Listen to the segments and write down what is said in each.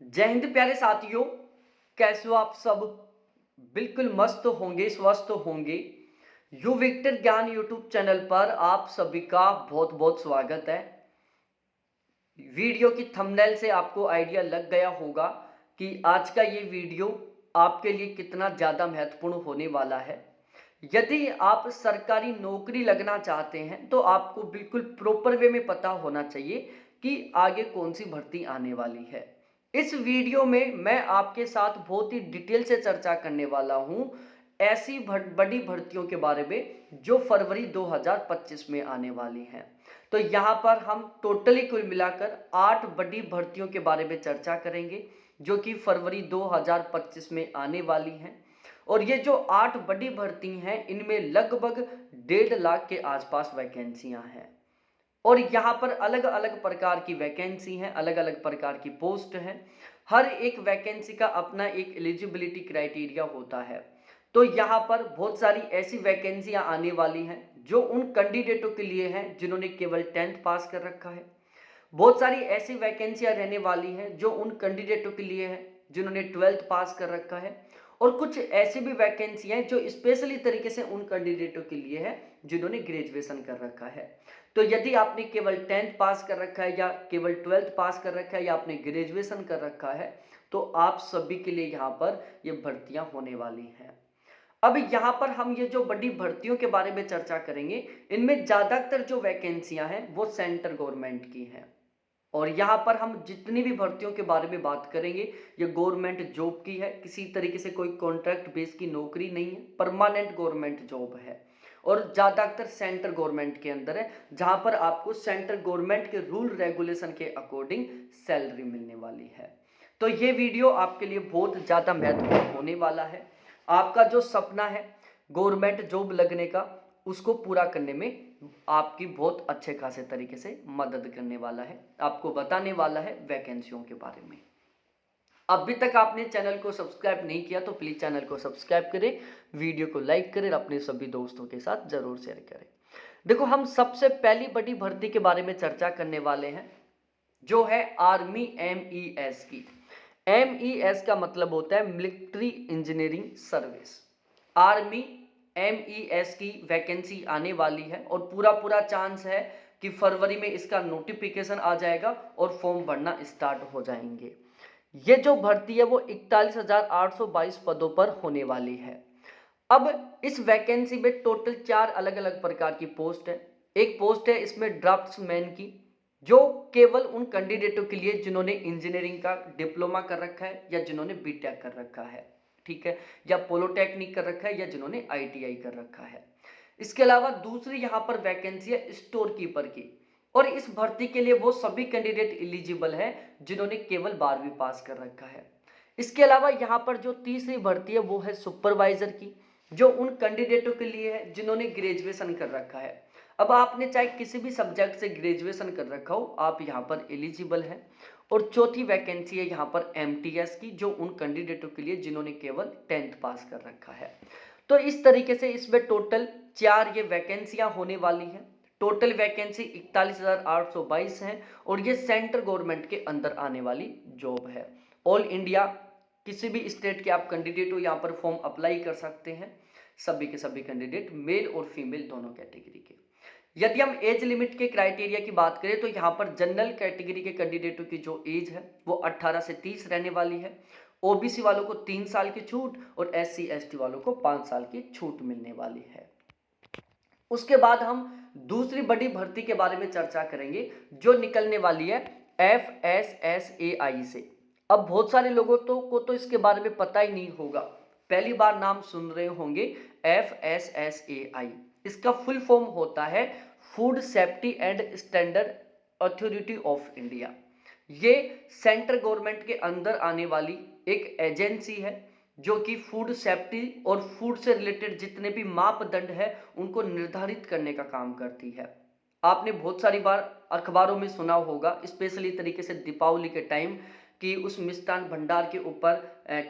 जय हिंद प्यारे साथियों। कैसे हो आप सब? बिल्कुल मस्त होंगे, स्वस्थ होंगे। यू विक्टर ज्ञान यूट्यूब चैनल पर आप सभी का बहुत बहुत स्वागत है। वीडियो की थंबनेल से आपको आइडिया लग गया होगा कि आज का ये वीडियो आपके लिए कितना ज़्यादा महत्वपूर्ण होने वाला है। यदि आप सरकारी नौकरी लगना चाहते हैं तो आपको बिल्कुल प्रॉपर वे में पता होना चाहिए कि आगे कौन सी भर्ती आने वाली है। इस वीडियो में मैं आपके साथ बहुत ही डिटेल से चर्चा करने वाला हूं ऐसी बड़ी भर्तियों के बारे में जो फरवरी 2025 में आने वाली हैं। तो यहाँ पर हम टोटली कुल मिलाकर 8 बड़ी भर्तियों के बारे में चर्चा करेंगे जो कि फरवरी 2025 में आने वाली हैं। और ये जो 8 बड़ी भर्ती हैं इनमें लगभग 1.5 लाख के आसपास वैकेंसियां हैं। और यहाँ पर अलग अलग प्रकार की वैकेंसी हैं, अलग अलग प्रकार की पोस्ट हैं। हर एक वैकेंसी का अपना एक एलिजिबिलिटी क्राइटेरिया होता है। तो यहाँ पर बहुत सारी ऐसी वैकेंसियां आने वाली हैं जो उन कैंडिडेटों के लिए हैं जिन्होंने केवल 10th पास कर रखा है। बहुत सारी ऐसी वैकेंसियां रहने वाली हैं जो उन कैंडिडेटों के लिए हैं जिन्होंने 12th पास कर रखा है। और कुछ ऐसी भी वैकेंसी हैं जो स्पेशली तरीके से उन कैंडिडेटों के लिए है जिन्होंने ग्रेजुएशन कर रखा है। तो यदि आपने केवल 10th पास कर रखा है या केवल 12th पास कर रखा है या आपने ग्रेजुएशन कर रखा है तो आप सभी के लिए यहाँ पर ये भर्तियां होने वाली हैं। अब यहाँ पर हम ये जो बड़ी भर्तियों के बारे में चर्चा करेंगे इनमें ज़्यादातर जो वैकेंसियां हैं वो सेंट्रल गवर्नमेंट की हैं। और यहाँ पर हम जितनी भी भर्तियों के बारे में बात करेंगे ये गवर्नमेंट जॉब की है, किसी तरीके से कोई कॉन्ट्रैक्ट बेस की नौकरी नहीं है, परमानेंट गवर्नमेंट जॉब है। और ज़्यादातर सेंट्रल गवर्नमेंट के अंदर है जहाँ पर आपको सेंट्रल गवर्नमेंट के रूल रेगुलेशन के अकॉर्डिंग सैलरी मिलने वाली है। तो ये वीडियो आपके लिए बहुत ज़्यादा महत्वपूर्ण होने वाला है। आपका जो सपना है गवर्नमेंट जॉब लगने का उसको पूरा करने में आपकी बहुत अच्छे खासे तरीके से मदद करने वाला है, आपको बताने वाला है वैकेंसियों के बारे में। अभी तक आपने चैनल को सब्सक्राइब नहीं किया तो प्लीज़ चैनल को सब्सक्राइब करें, वीडियो को लाइक करें, अपने सभी दोस्तों के साथ ज़रूर शेयर करें। देखो हम सबसे पहली बड़ी भर्ती के बारे में चर्चा करने वाले हैं जो है आर्मी MES की। MES का मतलब होता है military engineering service. Army MES की वैकेंसी आने वाली है और पूरा चांस है कि फरवरी में इसका नोटिफिकेशन आ जाएगा और फॉर्म भरना स्टार्ट हो जाएंगे। ये जो भर्ती है वो 41,822 पदों पर होने वाली है। अब इस वैकेंसी में टोटल 4 अलग अलग प्रकार की पोस्ट है। एक पोस्ट है इसमें ड्राफ्ट्समैन की जो केवल उन कैंडिडेटों के लिए जिन्होंने इंजीनियरिंग का डिप्लोमा कर रखा है या जिन्होंने बीटेक कर रखा है, ठीक है, या पॉलिटेक्निक कर रखा है या जिन्होंने ITI कर रखा है। इसके अलावा दूसरी यहाँ पर वैकेंसी है स्टोर कीपर की और इस भर्ती के लिए वो सभी कैंडिडेट एलिजिबल है जिन्होंने केवल 12वीं पास कर रखा है। इसके अलावा यहाँ पर जो तीसरी भर्ती है वो है सुपरवाइजर की जो उन कैंडिडेटों के लिए है जिन्होंने ग्रेजुएशन कर रखा है। अब आपने चाहे किसी भी सब्जेक्ट से ग्रेजुएशन कर रखा हो आप यहाँ पर एलिजिबल हैं। और चौथी वैकेंसी है यहाँ पर MTS की जो उन कैंडिडेटों के लिए जिन्होंने केवल 10th पास कर रखा है। तो इस तरीके से इसमें टोटल 4 ये वैकेंसियां होने वाली हैं। टोटल वैकेंसी 41,822 हैं और ये सेंट्रल गवर्नमेंट के अंदर आने वाली जॉब है। ऑल इंडिया किसी भी स्टेट के आप कैंडिडेट हो यहाँ पर फॉर्म अप्लाई कर सकते हैं। सभी के सभी कैंडिडेट मेल और फीमेल दोनों कैटेगरी के। यदि हम एज लिमिट के क्राइटेरिया की बात करें तो यहाँ पर जनरल कैटेगरी के कैंडिडेटों की जो एज है वो 18 से 30 रहने वाली है। OBC वालों को 3 साल की छूट और SC ST वालों को 5 साल की छूट मिलने वाली है। उसके बाद हम दूसरी बड़ी भर्ती के बारे में चर्चा करेंगे जो निकलने वाली है FSSAI से। अब बहुत सारे लोगों को तो इसके बारे में पता ही नहीं होगा, पहली बार नाम सुन रहे होंगे FSSAI। इसका फुल फॉर्म होता है food safety and standard authority of India. ये सेंट्रल गवर्नमेंट के अंदर आने वाली एक एजेंसी है जो कि फूड सेफ्टी और फूड से रिलेटेड जितने भी मापदंड है उनको निर्धारित करने का काम करती है। आपने बहुत सारी बार अखबारों में सुना होगा स्पेशली तरीके से दीपावली के टाइम कि उस मिष्ठान भंडार के ऊपर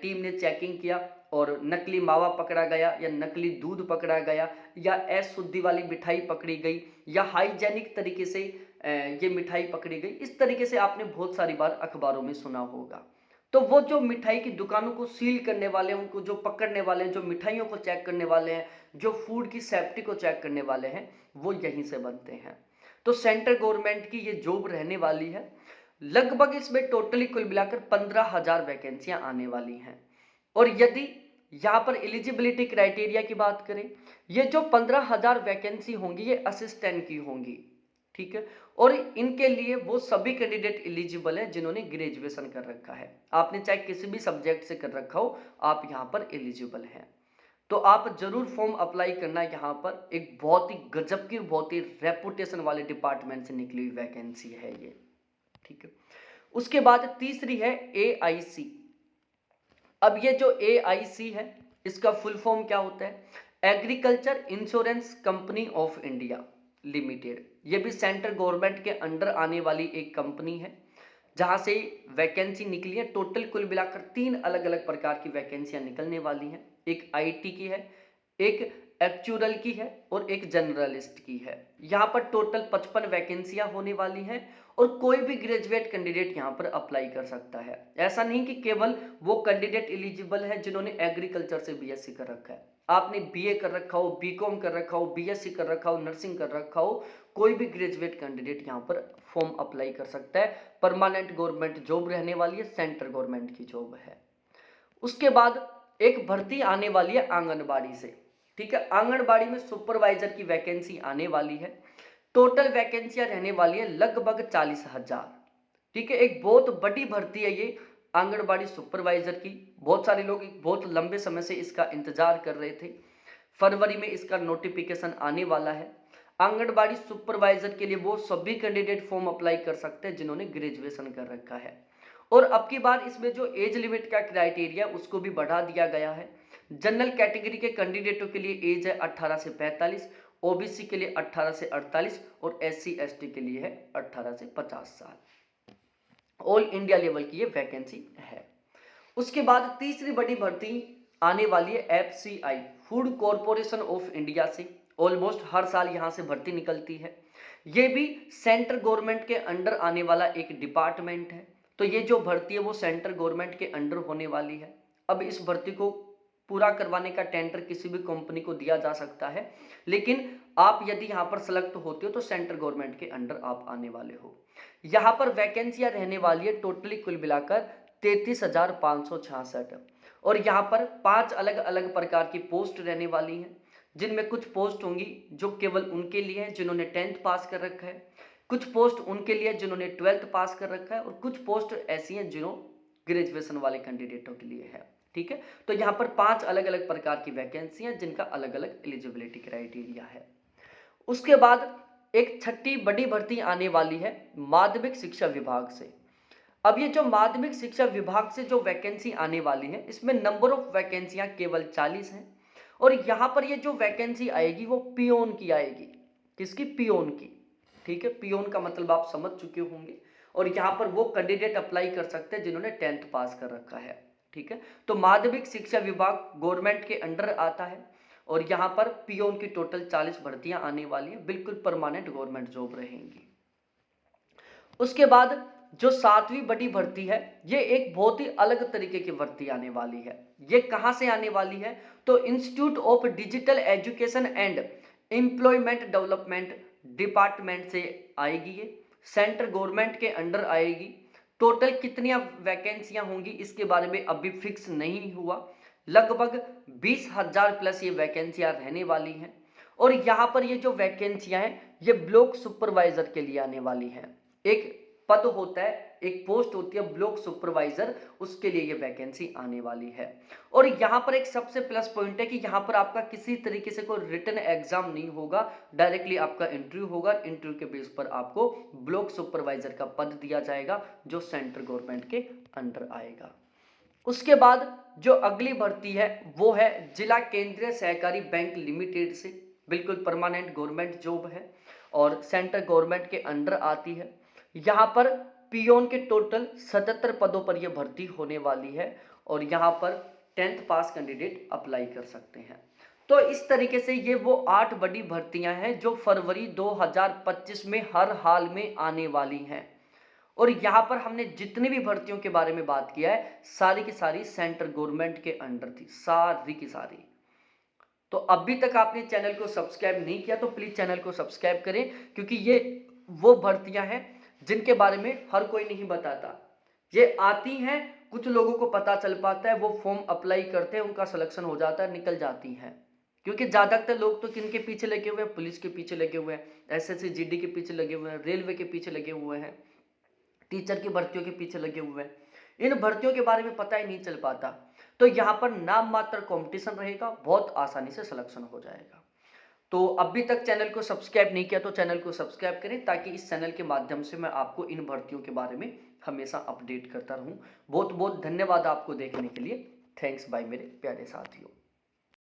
टीम ने चेकिंग किया और नकली मावा पकड़ा गया या नकली दूध पकड़ा गया या अशुद्धि वाली मिठाई पकड़ी गई या हाइजेनिक तरीके से ये मिठाई पकड़ी गई। इस तरीके से आपने बहुत सारी बार अखबारों में सुना होगा। तो वो जो मिठाई की दुकानों को सील करने वाले हैं, उनको जो पकड़ने वाले हैं, जो मिठाइयों को चेक करने वाले हैं, जो फूड की सेफ्टी को चेक करने वाले हैं, वो यहीं से बनते हैं। तो सेंट्रल गवर्नमेंट की ये जॉब रहने वाली है। लगभग इसमें टोटली कुल मिलाकर 15,000 वैकेंसियां आने वाली हैं। और यदि यहाँ पर एलिजिबिलिटी क्राइटेरिया की बात करें, ये जो 15,000 वैकेंसी होंगी ये असिस्टेंट की होंगी, ठीक है। और इनके लिए वो सभी कैंडिडेट एलिजिबल है जिन्होंने ग्रेजुएशन कर रखा है। आपने चाहे किसी भी सब्जेक्ट से कर रखा हो, आप यहाँ पर एलिजिबल हैं। तो आप जरूर फॉर्म अप्लाई करना। यहाँ पर एक बहुत ही गजब की, बहुत ही रेपुटेशन वाले डिपार्टमेंट से निकली हुई वैकेंसी है ये, ठीक है। उसके बाद तीसरी है AIC। अब ये जो AIC है, इसका फुल फॉर्म क्या होता है? Agriculture insurance company of India limited. ये भी सेंट्रल गवर्नमेंट के अंडर आने वाली एक कंपनी है, जहां से वैकेंसी निकली है। टोटल कुल मिलाकर 3 अलग अलग प्रकार की वैकेंसियां निकलने वाली हैं। एक IT की है, एक एक्चुअल की है और एक जनरलिस्ट की है। यहाँ पर टोटल 55 वैकेंसियां होने वाली हैं और कोई भी ग्रेजुएट कैंडिडेट यहाँ पर अप्लाई कर सकता है। ऐसा नहीं कि केवल वो कैंडिडेट एलिजिबल है जिन्होंने एग्रीकल्चर से BSc कर रखा है। आपने BA कर रखा हो, BCom कर रखा हो, BSc कर रखा हो, नर्सिंग कर रखा हो, कोई भी ग्रेजुएट कैंडिडेट यहाँ पर फॉर्म अप्लाई कर सकता है। परमानेंट गवर्नमेंट जॉब रहने वाली है, सेंट्रल गवर्नमेंट की जॉब है। उसके बाद एक भर्ती आने वाली है आंगनबाड़ी से, ठीक है। आंगनबाड़ी में सुपरवाइजर की वैकेंसी आने वाली है। टोटल वैकेंसियां रहने वाली है लगभग 40,000, ठीक है। एक बहुत बड़ी भर्ती है ये आंगनबाड़ी सुपरवाइजर की। बहुत सारे लोग बहुत लंबे समय से इसका इंतजार कर रहे थे। फरवरी में इसका नोटिफिकेशन आने वाला है। आंगनबाड़ी सुपरवाइजर के लिए वो सभी कैंडिडेट फॉर्म अप्लाई कर सकते हैं जिन्होंने ग्रेजुएशन कर रखा है। और अब की बार इसमें जो एज लिमिट का क्राइटेरिया उसको भी बढ़ा दिया गया है। जनरल कैटेगरी के कैंडिडेटों के लिए एज है 18 से 45, OBC के लिए 18 से 48 और SC ST के लिए है 18 से 50 साल। ऑल इंडिया लेवल की ये वैकेंसी है। उसके बाद तीसरी बड़ी भर्ती आने वाली है FCI, food corporation of India से। ऑलमोस्ट हर साल यहाँ से भर्ती निकलती है। ये भी सेंट्रल गवर्नमेंट के अंडर आने वाला एक डिपार्टमेंट है। तो ये जो भर्ती है वो सेंट्रल गवर्नमेंट के अंडर होने वाली है। अब इस भर्ती को पूरा करवाने का टेंडर किसी भी कंपनी को दिया जा सकता है, लेकिन आप यदि यहाँ पर सेलेक्ट होते हो तो सेंट्रल गवर्नमेंट के अंडर आप आने वाले हो। यहाँ पर वैकेंसियां रहने वाली है टोटली कुल मिलाकर 33,566 और यहाँ पर 5 अलग अलग प्रकार की पोस्ट रहने वाली हैं, जिनमें कुछ पोस्ट होंगी जो केवल उनके लिए हैं जिन्होंने 10th पास कर रखा है, कुछ पोस्ट उनके लिए जिन्होंने 12th पास कर रखा है और कुछ पोस्ट ऐसी हैं जिन्हों ग्रेजुएशन वाले कैंडिडेटों के लिए है, ठीक है। तो यहाँ पर 5 अलग अलग प्रकार की वैकेंसी हैं जिनका अलग अलग एलिजिबिलिटी क्राइटेरिया है। उसके बाद एक छठी बड़ी भर्ती आने वाली है माध्यमिक शिक्षा विभाग से। अब ये जो माध्यमिक शिक्षा विभाग से जो वैकेंसी आने वाली है, इसमें नंबर ऑफ वैकेंसियां केवल 40 हैं और यहाँ पर ये जो वैकेंसी आएगी वो पियोन की आएगी। किसकी? पियोन की, ठीक है। पियोन का मतलब आप समझ चुके होंगे। और यहाँ पर वो कैंडिडेट अप्लाई कर सकते हैं जिन्होंने 10th पास कर रखा है, ठीक है। तो माध्यमिक शिक्षा विभाग गवर्नमेंट के अंडर आता है और यहाँ पर पियोन की टोटल 40 भर्तियां आने वाली हैं, बिल्कुल परमानेंट गवर्नमेंट जॉब रहेंगी। उसके बाद जो 7वीं बड़ी भर्ती है, ये एक बहुत ही अलग तरीके की भर्ती आने वाली है। ये कहां से आने वाली है? तो institute of digital education and employment development department से आएगी। ये सेंट्रल गवर्नमेंट के अंडर आएगी। टोटल कितनी वैकेंसियां होंगी इसके बारे में अभी फिक्स नहीं हुआ। लगभग 20,000 प्लस ये वैकेंसियां रहने वाली हैं और यहाँ पर ये जो वैकेंसियां हैं ये ब्लॉक सुपरवाइजर के लिए आने वाली हैं। एक पद होता है, एक पोस्ट होती है ब्लॉक सुपरवाइजर, उसके लिए ये वैकेंसी आने वाली है। और यहाँ पर एक सबसे प्लस पॉइंट है कि यहाँ पर आपका किसी तरीके से कोई रिटन एग्जाम नहीं होगा, डायरेक्टली आपका इंटरव्यू होगा। इंटरव्यू के बेस पर आपको ब्लॉक सुपरवाइजर का पद दिया जाएगा जो सेंट्रल गवर्नमेंट के अंडर आएगा। उसके बाद जो अगली भर्ती है वो है जिला केंद्रीय सहकारी बैंक लिमिटेड से। बिल्कुल परमानेंट गवर्नमेंट जॉब है और सेंट्रल गवर्नमेंट के अंडर आती है। यहाँ पर पियोन के टोटल 77 पदों पर यह भर्ती होने वाली है और यहाँ पर 10th पास कैंडिडेट अप्लाई कर सकते हैं। तो इस तरीके से ये वो 8 बड़ी भर्तियां हैं जो फरवरी 2025 में हर हाल में आने वाली हैं। और यहाँ पर हमने जितनी भी भर्तियों के बारे में बात किया है सारी की सारी सेंट्रल गवर्नमेंट के अंडर थी, सारी की सारी। तो अभी तक आपने चैनल को सब्सक्राइब नहीं किया तो प्लीज चैनल को सब्सक्राइब करें, क्योंकि ये वो भर्तियां हैं जिनके बारे में हर कोई नहीं बताता। ये आती हैं, कुछ लोगों को पता चल पाता है, वो फॉर्म अप्लाई करते हैं, उनका सिलेक्शन हो जाता है, निकल जाती हैं। क्योंकि ज्यादातर लोग तो किनके पीछे लगे हुए हैं, पुलिस के पीछे लगे हुए हैं, एसएससी जीडी के पीछे लगे हुए हैं, रेलवे के पीछे लगे हुए हैं, टीचर की भर्तियों के पीछे लगे हुए हैं। इन भर्तियों के बारे में पता ही नहीं चल पाता। तो यहाँ पर नाम मात्र कंपटीशन रहेगा, बहुत आसानी से सिलेक्शन हो जाएगा। तो अभी तक चैनल को सब्सक्राइब नहीं किया तो चैनल को सब्सक्राइब करें, ताकि इस चैनल के माध्यम से मैं आपको इन भर्तियों के बारे में हमेशा अपडेट करता रहूं। बहुत बहुत धन्यवाद आपको देखने के लिए। थैंक्स बाय मेरे प्यारे साथियों।